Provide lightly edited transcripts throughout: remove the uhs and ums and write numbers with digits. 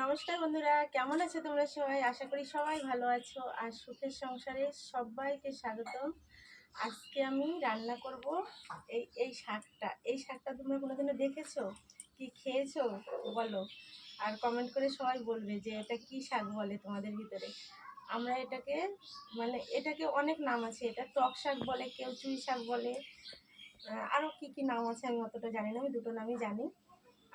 নমস্কার বন্ধুরা, কেমন আছো তোমরা সবাই? আশা করি সবাই ভালো আছো আর সুখের সংসারে সবাইকে স্বাগতম। আজকে আমি রান্না করব এই শাকটা তোমরা কোনোদিনও দেখেছো কি খেয়েছো বলো, আর কমেন্ট করে সবাই বলবে যে এটা কি শাক বলে তোমাদের ভিতরে। আমরা এটাকে অনেক নাম আছে, এটা টক শাক বলে, কেউ চুই শাক বলে, আরও কি নাম আছে আমি অতটা জানি না, আমি দুটো নামই জানি।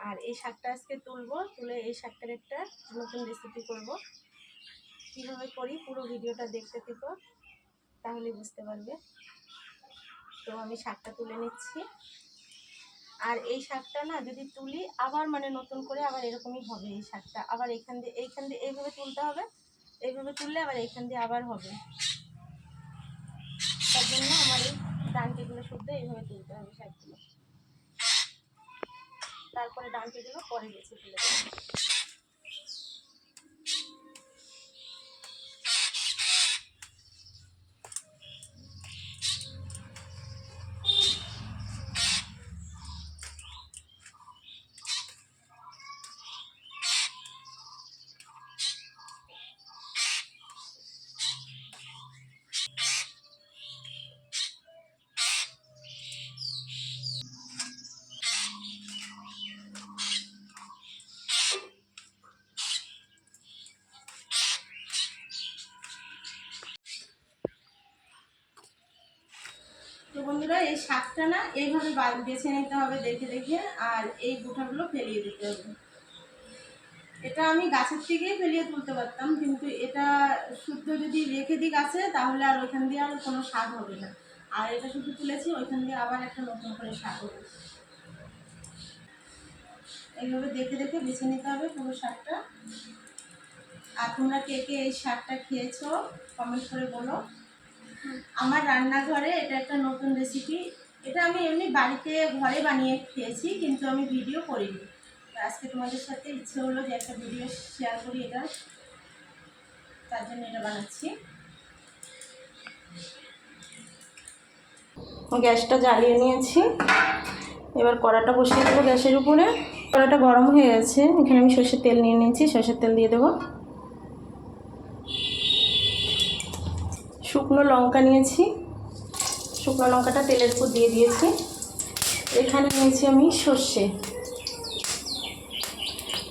আর এই শাকটা আজকে তুলে এই শাকটার একটা নতুন রেসিপি করব। কীভাবে করি পুরো ভিডিওটা দেখতে থেকো, তাহলে বুঝতে পারবে। তো আমি শাকটা তুলে নিচ্ছি। আর এই শাকটা না যদি তুলি আবার নতুন করে আবার এরকমই হবে। এই শাকটা আবার এইখান দিয়ে এইভাবে তুলতে হবে, এইভাবে তুললে আবার এইখান দিয়ে আবার হবে। তার জন্য আমার এই ডান্টিগুলো শুদ্ধ এইভাবে তুলতে হবে শাকগুলো, তারপরে ডান্টিগুলো পরে বেছে তুলে দেবো। তো বন্ধুরা, এই শাকটা না এইভাবে বেছে নিতে হবে দেখে দেখে, আর এই গুঁঠাগুলো ফেলিয়ে দিতে হবে। এটা আমি গাছের থেকেই ফেলিয়ে তুলতে পারতাম, কিন্তু এটা শুদ্ধ যদি রেখে দিই গাছে তাহলে আর ওইখান দিয়ে আর কোনো শাক হবে না। আর এটা শুধু তুলেছি, ওইখান দিয়ে আবার একটা নতুন করে শাক হবে। এইভাবে দেখে দেখে বেছে নিতে হবে পুরো শাকটা। আর তোমরা কে কে এই শাকটা খেয়েছো কমেন্ট করে বলো। আমার রান্নাঘরে এটা একটা নতুন রেসিপি। এটা আমি এমনি বাড়িতে ঘরে বানিয়ে খেয়েছি, কিন্তু আমি ভিডিও করিনি। আজকে তোমাদের সাথে ইচ্ছে হলো যে একটা ভিডিও শেয়ার করি, এটা তার জন্য এটা বানাচ্ছি। গ্যাসটা জ্বালিয়ে নিয়েছি, এবার কড়াটা বসিয়ে দেবো গ্যাসের উপরে। কড়াটা গরম হয়ে গেছে, এখানে আমি সর্ষের তেল নিয়ে নিয়েছি, সর্ষের তেল দিয়ে দেবো। শুকনো লঙ্কা নিয়েছি, শুকনো লঙ্কাটা তেলের উপর দিয়ে দিয়েছি। এখানে নিয়েছি আমি সর্ষে,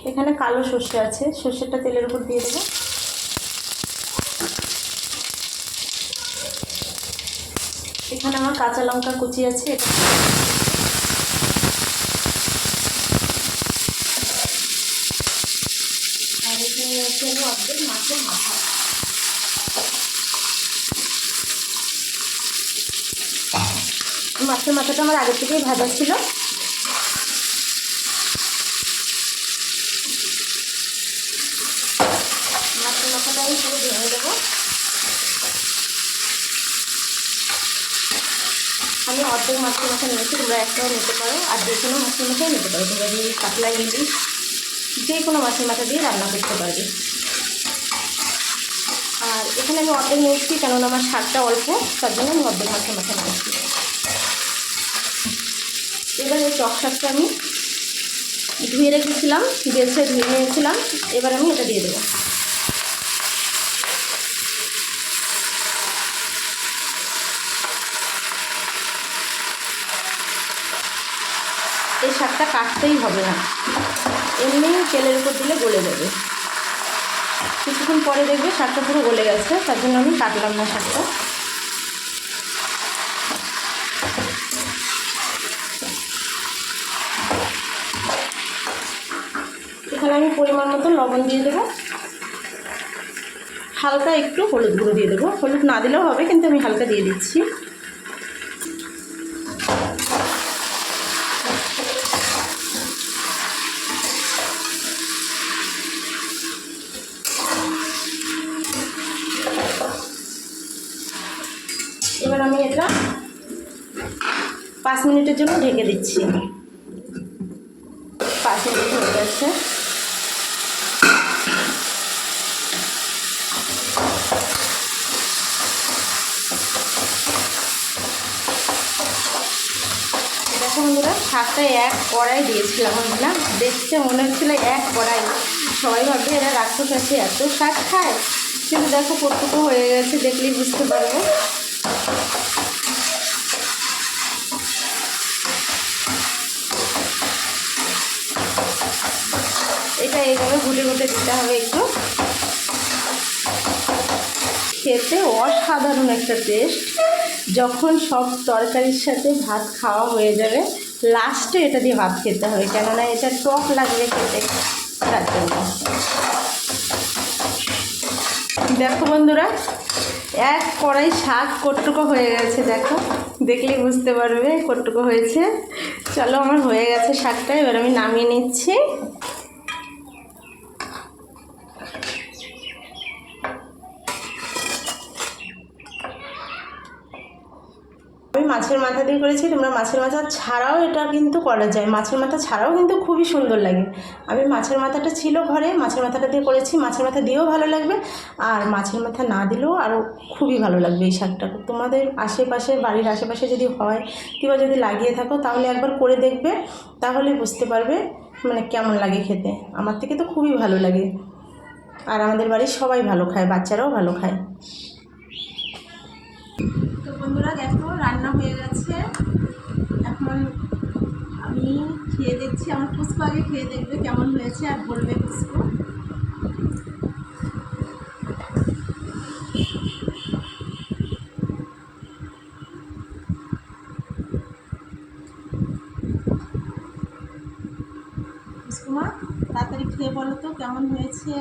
এখানে কালো সর্ষে আছে, সর্ষেটা তেলের উপর দিয়ে দেবো। এখানে আমার কাঁচা লঙ্কা কুচি আছে, আর এখানে আছে অর্ধেক মাছের মাথা। মাছের মাথাটা আমার আগে থেকেই ভাজা ছিল। মাছের মাথাটা আমি পুরো ভেঙে দেবো। আমি অর্ধেক মাছের মাথা নিয়েছি, তোমরা একটাও নিতে পারো, আর যে কোনো মাছের মাথাই নিতে পারো। তোমরা যদি কাতলা, ইলিশ, যে কোনো মাছের মাথা দিয়ে রান্না করতে পারবে। আর এখানে আমি অর্ধেক নিয়েছি, কেননা আমার শাকটা অল্প, তার জন্য আমি অর্ধেক মাছের মাথা নিয়েছি। এবার এই টক শাকটা আমি ধুয়ে রেখেছিলাম, বেছে ধুয়ে নিয়েছিলাম, এবার আমি এটা দিয়ে দেবো। এই শাকটা কাটতেই হবে না, এমনি তেলের উপর দিলে গলে যাবে। কিছুক্ষণ পরে দেখবে শাকটা পুরো গলে গেছে, তার জন্য আমি কাটলাম না শাকটা। এখানে আমি পরিমাণ মতো লবণ দিয়ে দেবো, হালকা একটু হলুদ গুঁড়ো দিয়ে দেবো। হলুদ না দিলেও হবে, কিন্তু আমি হালকা দিয়ে দিচ্ছি। এবার আমি এটা 5 মিনিটের জন্য ঢেকে দিচ্ছি। 5 মিনিট হয়ে গেছে। দেখো বন্ধুরা, শাকটা এক কড়াই দিয়েছিলাম, না দেখতে মনে হচ্ছিল এক কড়াই, সবাই ভাববে এরা রাক্ষস আছে, এত শাক খায়, কিন্তু দেখো কতটুকু হয়ে গেছে, দেখলেই বুঝতে পারবে। এটা এইভাবে ঘুটে ঘুটে দিতে হবে একটু। খেতে অসাধারণ একটা টেস্ট। যখন সব তরকারির সাথে ভাত খাওয়া হয়ে যাবে, লাস্টে এটা দিয়ে ভাত খেতে হবে, কেননা এটা টক লাগবে খেতে, তার জন্য। দেখো বন্ধুরা, এক কড়াই শাক কটুকো হয়ে গেছে, দেখো দেখলেই বুঝতে পারবে কটুকো হয়েছে। চলো, আমার হয়ে গেছে শাকটা, এবার আমি নামিয়ে নিচ্ছি। আমি মাছের মাথা দিয়ে করেছি, তোমরা মাছের মাথা ছাড়াও এটা কিন্তু করা যায়, মাছের মাথা ছাড়াও কিন্তু খুবই সুন্দর লাগে। আমি মাছের মাথাটা ছিল ঘরে, মাছের মাথাটা দিয়ে করেছি, মাছের মাথা দিয়েও ভালো লাগবে, আর মাছের মাথা না দিলেও আরও খুবই ভালো লাগবে এই শাকটা। তোমাদের আশেপাশে, বাড়ির আশেপাশে যদি হয় কিংবা যদি লাগিয়ে থাকো, তাহলে একবার করে দেখবে, তাহলে বুঝতে পারবে মানে কেমন লাগে খেতে। আমার থেকে তো খুবই ভালো লাগে, আর আমাদের বাড়ির সবাই ভালো খায়, বাচ্চারাও ভালো খায়। তো বন্ধুরা দেখো, রান্না হয়ে গেছে। এখন আমি খেয়ে দেখছি, আমার পুষ্পা আগে খেয়ে দেখবে কেমন হয়েছে, আর বলবে পুষ্প। পুষ্পমা, তাড়াতাড়ি খেয়ে বলো তো কেমন হয়েছে।